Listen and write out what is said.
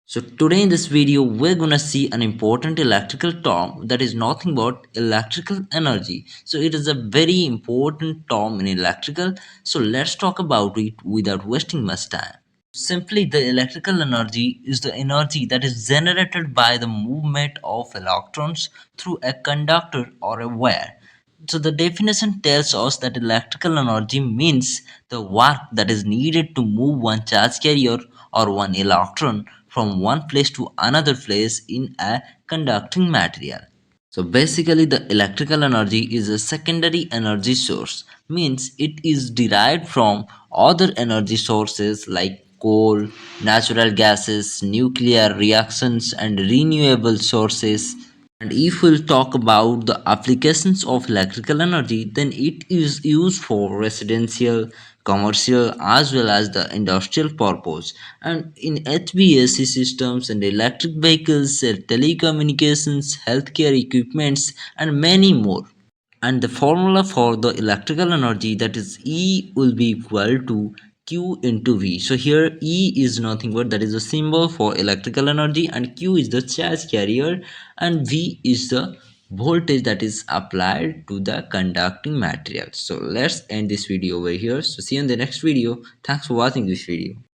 So today in this video we're gonna see an important electrical term that is nothing but electrical energy. So it is a very important term in electrical. So let's talk about it without wasting much time. Simply, the electrical energy is the energy that is generated by the movement of electrons through a conductor or a wire. So, the definition tells us that electrical energy means the work that is needed to move one charge carrier or one electron from one place to another place in a conducting material. So basically the electrical energy is a secondary energy source, means it is derived from other energy sources like coal, natural gases, nuclear reactions and renewable sources. And if we'll talk about the applications of electrical energy, then it is used for residential, commercial, as well as the industrial purpose. And in HVAC systems and electric vehicles, telecommunications, healthcare equipments, and many more. And the formula for the electrical energy, that is E, will be equal to Q into V. So here E is nothing but that is a symbol for electrical energy, and Q is the charge carrier, and V is the voltage that is applied to the conducting material. So let's end this video over here. So see you in the next video. Thanks for watching this video.